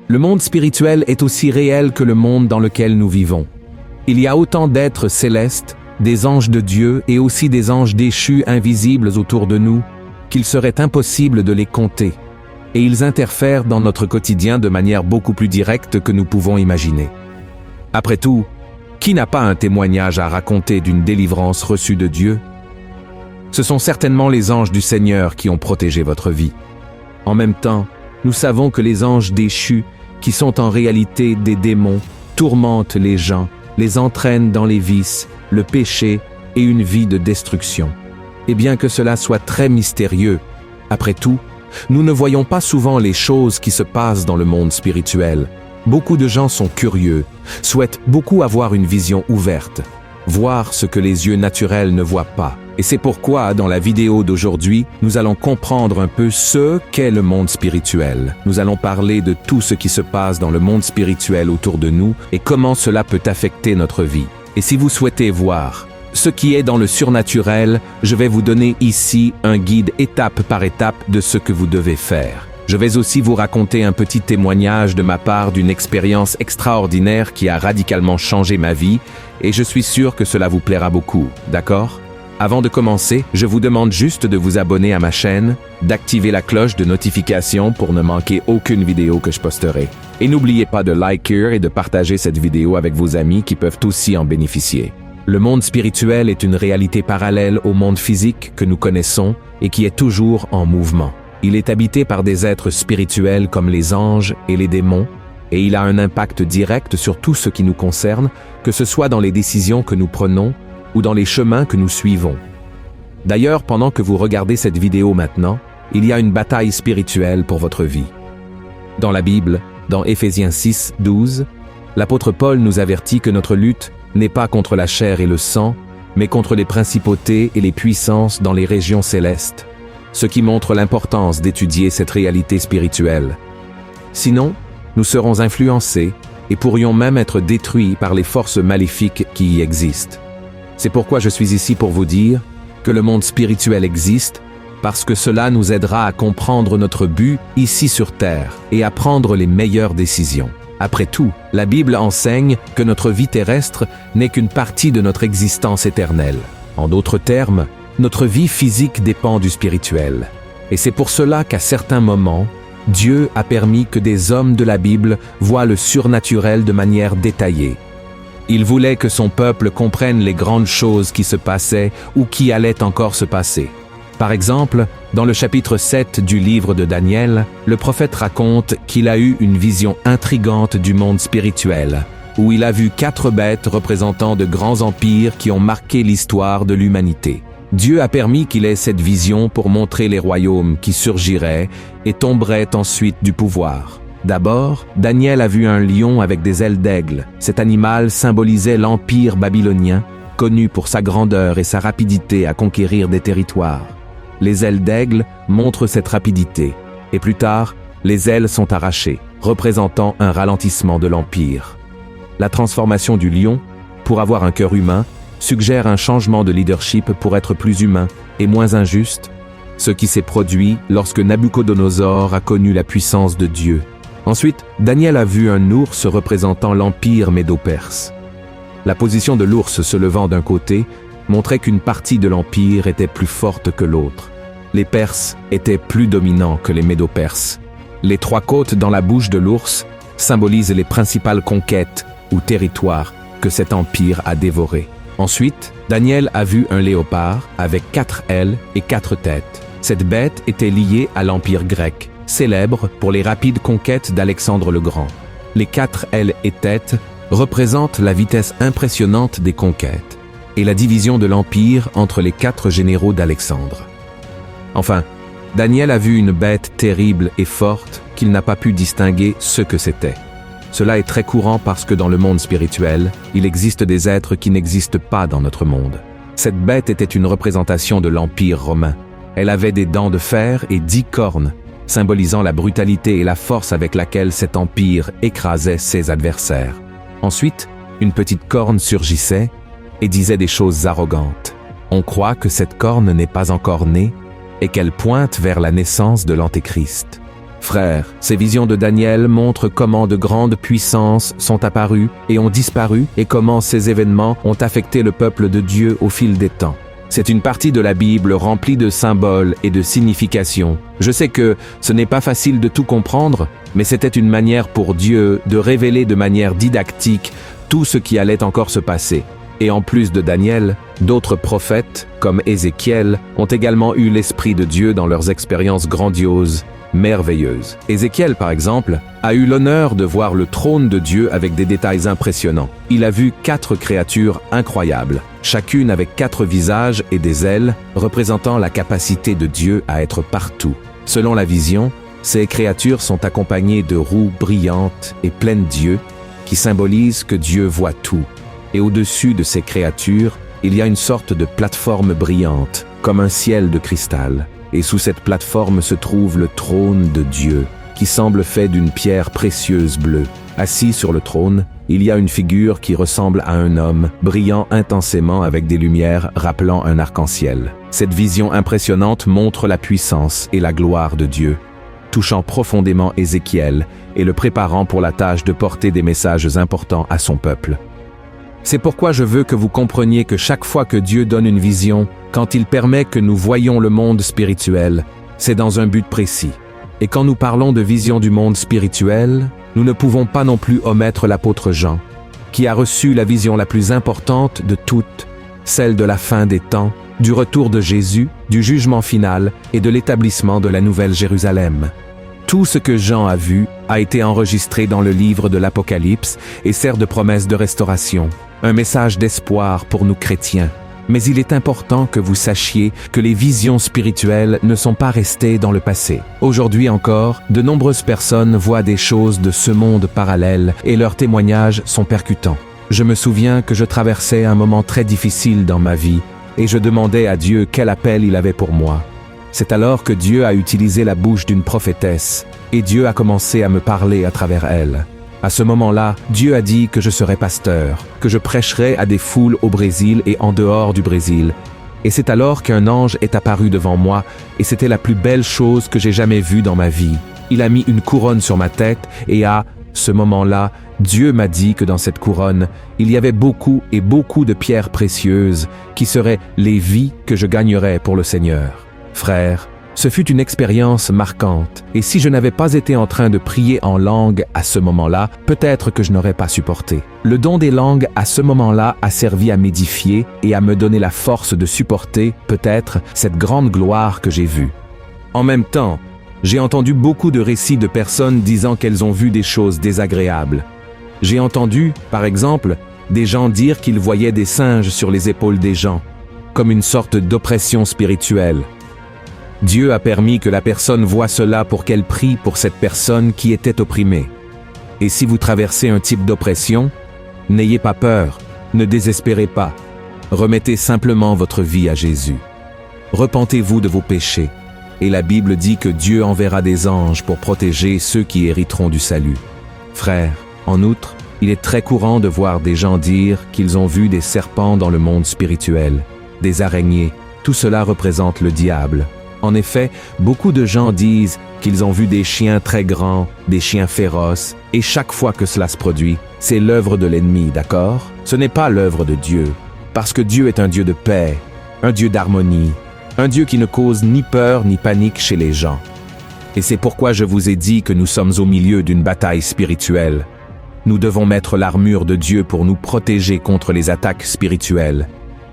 Le monde spirituel est aussi réel que le monde dans lequel nous vivons. Il y a autant d'êtres célestes, des anges de Dieu et aussi des anges déchus invisibles autour de nous, qu'il serait impossible de les compter. Et ils interfèrent dans notre quotidien de manière beaucoup plus directe que nous pouvons imaginer. Après tout, qui n'a pas un témoignage à raconter d'une délivrance reçue de Dieu? Ce sont certainement les anges du Seigneur qui ont protégé votre vie. En même temps, nous savons que les anges déchus, qui sont en réalité des démons, tourmentent les gens, les entraînent dans les vices, le péché et une vie de destruction. Et bien que cela soit très mystérieux, après tout, nous ne voyons pas souvent les choses qui se passent dans le monde spirituel. Beaucoup de gens sont curieux, souhaitent beaucoup avoir une vision ouverte, voir ce que les yeux naturels ne voient pas. Et c'est pourquoi, dans la vidéo d'aujourd'hui, nous allons comprendre un peu ce qu'est le monde spirituel. Nous allons parler de tout ce qui se passe dans le monde spirituel autour de nous et comment cela peut affecter notre vie. Et si vous souhaitez voir ce qui est dans le surnaturel, je vais vous donner ici un guide étape par étape de ce que vous devez faire. Je vais aussi vous raconter un petit témoignage de ma part d'une expérience extraordinaire qui a radicalement changé ma vie et je suis sûr que cela vous plaira beaucoup, d'accord ? Avant de commencer, je vous demande juste de vous abonner à ma chaîne, d'activer la cloche de notification pour ne manquer aucune vidéo que je posterai. Et n'oubliez pas de liker et de partager cette vidéo avec vos amis qui peuvent aussi en bénéficier. Le monde spirituel est une réalité parallèle au monde physique que nous connaissons et qui est toujours en mouvement. Il est habité par des êtres spirituels comme les anges et les démons, et il a un impact direct sur tout ce qui nous concerne, que ce soit dans les décisions que nous prenons ou dans les chemins que nous suivons. D'ailleurs, pendant que vous regardez cette vidéo maintenant, il y a une bataille spirituelle pour votre vie. Dans la Bible, dans Éphésiens 6, 12, l'apôtre Paul nous avertit que notre lutte n'est pas contre la chair et le sang, mais contre les principautés et les puissances dans les régions célestes, ce qui montre l'importance d'étudier cette réalité spirituelle. Sinon, nous serons influencés et pourrions même être détruits par les forces maléfiques qui y existent. C'est pourquoi je suis ici pour vous dire que le monde spirituel existe, parce que cela nous aidera à comprendre notre but ici sur Terre et à prendre les meilleures décisions. Après tout, la Bible enseigne que notre vie terrestre n'est qu'une partie de notre existence éternelle. En d'autres termes, notre vie physique dépend du spirituel. Et c'est pour cela qu'à certains moments, Dieu a permis que des hommes de la Bible voient le surnaturel de manière détaillée. Il voulait que son peuple comprenne les grandes choses qui se passaient ou qui allaient encore se passer. Par exemple, dans le chapitre 7 du livre de Daniel, le prophète raconte qu'il a eu une vision intrigante du monde spirituel, où il a vu 4 bêtes représentant de grands empires qui ont marqué l'histoire de l'humanité. Dieu a permis qu'il ait cette vision pour montrer les royaumes qui surgiraient et tomberaient ensuite du pouvoir. D'abord, Daniel a vu un lion avec des ailes d'aigle. Cet animal symbolisait l'empire babylonien, connu pour sa grandeur et sa rapidité à conquérir des territoires. Les ailes d'aigle montrent cette rapidité, et plus tard, les ailes sont arrachées, représentant un ralentissement de l'empire. La transformation du lion, pour avoir un cœur humain, suggère un changement de leadership pour être plus humain et moins injuste, ce qui s'est produit lorsque Nabuchodonosor a connu la puissance de Dieu. Ensuite, Daniel a vu un ours représentant l'empire médo-perse. La position de l'ours se levant d'un côté montrait qu'une partie de l'empire était plus forte que l'autre. Les Perses étaient plus dominants que les Médo-Perses. Les 3 côtes dans la bouche de l'ours symbolisent les principales conquêtes ou territoires que cet empire a dévorés. Ensuite, Daniel a vu un léopard avec 4 ailes et 4 têtes. Cette bête était liée à l'empire grec, célèbre pour les rapides conquêtes d'Alexandre le Grand. Les 4 ailes et têtes représentent la vitesse impressionnante des conquêtes et la division de l'empire entre les 4 généraux d'Alexandre. Enfin, Daniel a vu une bête terrible et forte qu'il n'a pas pu distinguer ce que c'était. Cela est très courant parce que dans le monde spirituel, il existe des êtres qui n'existent pas dans notre monde. Cette bête était une représentation de l'Empire romain. Elle avait des dents de fer et 10 cornes, symbolisant la brutalité et la force avec laquelle cet empire écrasait ses adversaires. Ensuite, une petite corne surgissait et disait des choses arrogantes. On croit que cette corne n'est pas encore née et qu'elle pointe vers la naissance de l'Antéchrist. Frères, ces visions de Daniel montrent comment de grandes puissances sont apparues et ont disparu et comment ces événements ont affecté le peuple de Dieu au fil des temps. C'est une partie de la Bible remplie de symboles et de significations. Je sais que ce n'est pas facile de tout comprendre, mais c'était une manière pour Dieu de révéler de manière didactique tout ce qui allait encore se passer. Et en plus de Daniel, d'autres prophètes, comme Ézéchiel, ont également eu l'Esprit de Dieu dans leurs expériences grandioses, merveilleuses. Ézéchiel, par exemple, a eu l'honneur de voir le trône de Dieu avec des détails impressionnants. Il a vu 4 créatures incroyables, chacune avec 4 visages et des ailes, représentant la capacité de Dieu à être partout. Selon la vision, ces créatures sont accompagnées de roues brillantes et pleines d'yeux, qui symbolisent que Dieu voit tout. Et au-dessus de ces créatures, il y a une sorte de plateforme brillante, comme un ciel de cristal. Et sous cette plateforme se trouve le trône de Dieu, qui semble fait d'une pierre précieuse bleue. Assis sur le trône, il y a une figure qui ressemble à un homme, brillant intensément avec des lumières rappelant un arc-en-ciel. Cette vision impressionnante montre la puissance et la gloire de Dieu, touchant profondément Ézéchiel et le préparant pour la tâche de porter des messages importants à son peuple. C'est pourquoi je veux que vous compreniez que chaque fois que Dieu donne une vision, quand il permet que nous voyions le monde spirituel, c'est dans un but précis. Et quand nous parlons de vision du monde spirituel, nous ne pouvons pas non plus omettre l'apôtre Jean, qui a reçu la vision la plus importante de toutes, celle de la fin des temps, du retour de Jésus, du jugement final et de l'établissement de la Nouvelle Jérusalem. Tout ce que Jean a vu a été enregistré dans le livre de l'Apocalypse et sert de promesse de restauration, un message d'espoir pour nous chrétiens. Mais il est important que vous sachiez que les visions spirituelles ne sont pas restées dans le passé. Aujourd'hui encore, de nombreuses personnes voient des choses de ce monde parallèle et leurs témoignages sont percutants. Je me souviens que je traversais un moment très difficile dans ma vie et je demandais à Dieu quel appel il avait pour moi. C'est alors que Dieu a utilisé la bouche d'une prophétesse et Dieu a commencé à me parler à travers elle. À ce moment-là, Dieu a dit que je serais pasteur, que je prêcherais à des foules au Brésil et en dehors du Brésil. Et c'est alors qu'un ange est apparu devant moi et c'était la plus belle chose que j'ai jamais vue dans ma vie. Il a mis une couronne sur ma tête et à ce moment-là, Dieu m'a dit que dans cette couronne, il y avait beaucoup et beaucoup de pierres précieuses qui seraient les vies que je gagnerais pour le Seigneur. Frères, ce fut une expérience marquante, et si je n'avais pas été en train de prier en langue à ce moment-là, peut-être que je n'aurais pas supporté. Le don des langues à ce moment-là a servi à m'édifier et à me donner la force de supporter, peut-être, cette grande gloire que j'ai vue. En même temps, j'ai entendu beaucoup de récits de personnes disant qu'elles ont vu des choses désagréables. J'ai entendu, par exemple, des gens dire qu'ils voyaient des singes sur les épaules des gens, comme une sorte d'oppression spirituelle. Dieu a permis que la personne voie cela pour qu'elle prie pour cette personne qui était opprimée. Et si vous traversez un type d'oppression, n'ayez pas peur, ne désespérez pas. Remettez simplement votre vie à Jésus. Repentez-vous de vos péchés. Et la Bible dit que Dieu enverra des anges pour protéger ceux qui hériteront du salut. Frères, en outre, il est très courant de voir des gens dire qu'ils ont vu des serpents dans le monde spirituel, des araignées. Tout cela représente le diable. En effet, beaucoup de gens disent qu'ils ont vu des chiens très grands, des chiens féroces, et chaque fois que cela se produit, c'est l'œuvre de l'ennemi, d'accord? Ce n'est pas l'œuvre de Dieu, parce que Dieu est un Dieu de paix, un Dieu d'harmonie, un Dieu qui ne cause ni peur ni panique chez les gens. Et c'est pourquoi je vous ai dit que nous sommes au milieu d'une bataille spirituelle. Nous devons mettre l'armure de Dieu pour nous protéger contre les attaques spirituelles.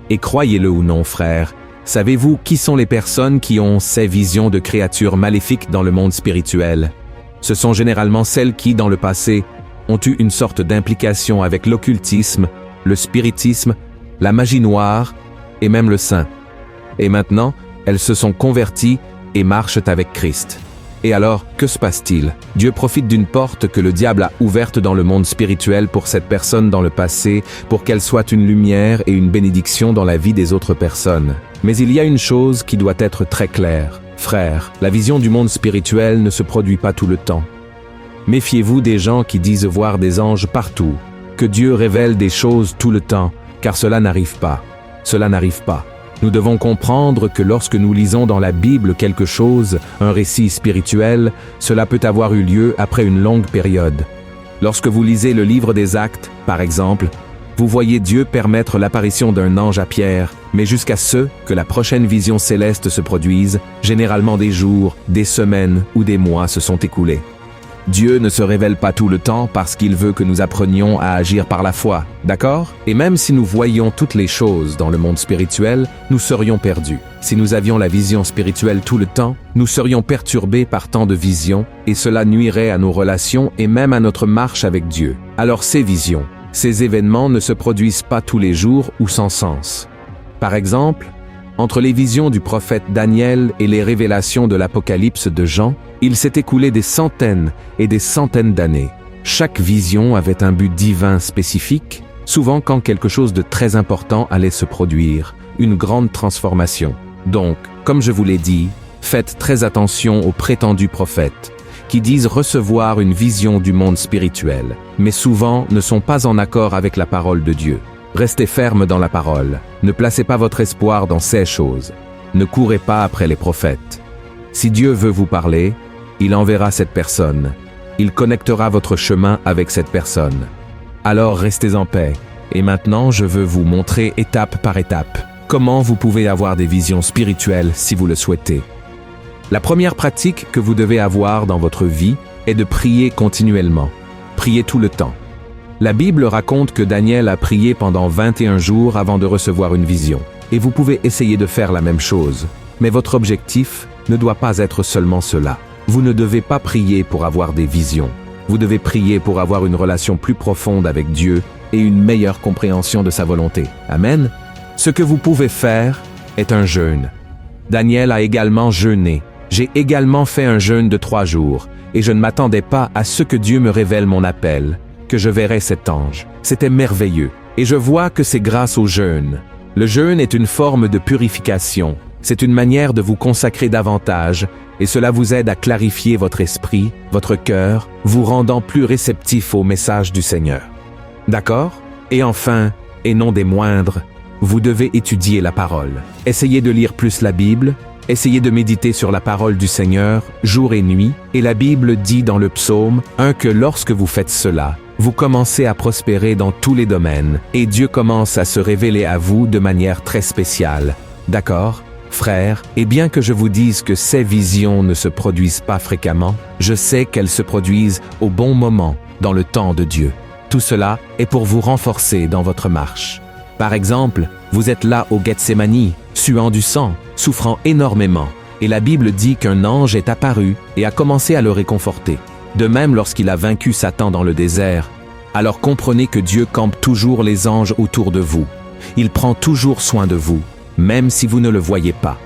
Et croyez-le ou non, frères, savez-vous qui sont les personnes qui ont ces visions de créatures maléfiques dans le monde spirituel? Ce sont généralement celles qui, dans le passé, ont eu une sorte d'implication avec l'occultisme, le spiritisme, la magie noire et même le saint. Et maintenant, elles se sont converties et marchent avec Christ. Et alors, que se passe-t-il? Dieu profite d'une porte que le diable a ouverte dans le monde spirituel pour cette personne dans le passé, pour qu'elle soit une lumière et une bénédiction dans la vie des autres personnes. Mais il y a une chose qui doit être très claire. Frères, la vision du monde spirituel ne se produit pas tout le temps. Méfiez-vous des gens qui disent voir des anges partout, que Dieu révèle des choses tout le temps, car cela n'arrive pas. Cela n'arrive pas. Nous devons comprendre que lorsque nous lisons dans la Bible quelque chose, un récit spirituel, cela peut avoir eu lieu après une longue période. Lorsque vous lisez le livre des Actes, par exemple, vous voyez Dieu permettre l'apparition d'un ange à Pierre, mais jusqu'à ce que la prochaine vision céleste se produise, généralement des jours, des semaines ou des mois se sont écoulés. Dieu ne se révèle pas tout le temps parce qu'il veut que nous apprenions à agir par la foi, d'accord? Et même si nous voyions toutes les choses dans le monde spirituel, nous serions perdus. Si nous avions la vision spirituelle tout le temps, nous serions perturbés par tant de visions et cela nuirait à nos relations et même à notre marche avec Dieu. Alors ces visions, ces événements ne se produisent pas tous les jours ou sans sens. Par exemple, entre les visions du prophète Daniel et les révélations de l'Apocalypse de Jean, il s'est écoulé des centaines et des centaines d'années. Chaque vision avait un but divin spécifique, souvent quand quelque chose de très important allait se produire, une grande transformation. Donc, comme je vous l'ai dit, faites très attention aux prétendus prophètes, qui disent recevoir une vision du monde spirituel, mais souvent ne sont pas en accord avec la parole de Dieu. Restez ferme dans la parole, ne placez pas votre espoir dans ces choses, ne courez pas après les prophètes. Si Dieu veut vous parler, il enverra cette personne, il connectera votre chemin avec cette personne. Alors restez en paix, et maintenant je veux vous montrer étape par étape comment vous pouvez avoir des visions spirituelles si vous le souhaitez. La première pratique que vous devez avoir dans votre vie est de prier continuellement, prier tout le temps. La Bible raconte que Daniel a prié pendant 21 jours avant de recevoir une vision. Et vous pouvez essayer de faire la même chose. Mais votre objectif ne doit pas être seulement cela. Vous ne devez pas prier pour avoir des visions. Vous devez prier pour avoir une relation plus profonde avec Dieu et une meilleure compréhension de sa volonté. Amen. Ce que vous pouvez faire est un jeûne. Daniel a également jeûné. J'ai également fait un jeûne de 3 jours. Et je ne m'attendais pas à ce que Dieu me révèle mon appel, que je verrais cet ange. C'était merveilleux. Et je vois que c'est grâce au jeûne. Le jeûne est une forme de purification. C'est une manière de vous consacrer davantage et cela vous aide à clarifier votre esprit, votre cœur, vous rendant plus réceptif au message du Seigneur. D'accord? Et enfin, et non des moindres, vous devez étudier la parole. Essayez de lire plus la Bible, essayez de méditer sur la parole du Seigneur jour et nuit, et la Bible dit dans le psaume 1 que lorsque vous faites cela, vous commencez à prospérer dans tous les domaines, et Dieu commence à se révéler à vous de manière très spéciale. D'accord, frères? Et bien que je vous dise que ces visions ne se produisent pas fréquemment, je sais qu'elles se produisent au bon moment, dans le temps de Dieu. Tout cela est pour vous renforcer dans votre marche. Par exemple, vous êtes là au Gethsémani, suant du sang, souffrant énormément, et la Bible dit qu'un ange est apparu et a commencé à le réconforter. De même lorsqu'il a vaincu Satan dans le désert, alors comprenez que Dieu campe toujours les anges autour de vous. Il prend toujours soin de vous, même si vous ne le voyez pas.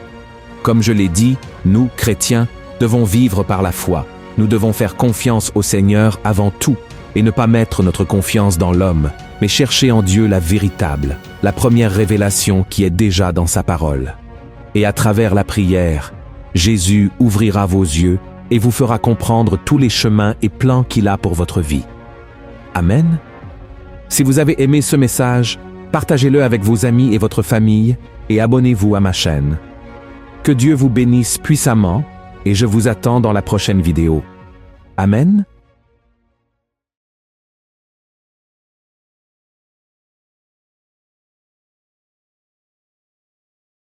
Comme je l'ai dit, nous, chrétiens, devons vivre par la foi. Nous devons faire confiance au Seigneur avant tout et ne pas mettre notre confiance dans l'homme, mais chercher en Dieu la véritable, la première révélation qui est déjà dans sa parole. Et à travers la prière, Jésus ouvrira vos yeux et vous fera comprendre tous les chemins et plans qu'il a pour votre vie. Amen. Si vous avez aimé ce message, partagez-le avec vos amis et votre famille et abonnez-vous à ma chaîne. Que Dieu vous bénisse puissamment et je vous attends dans la prochaine vidéo. Amen.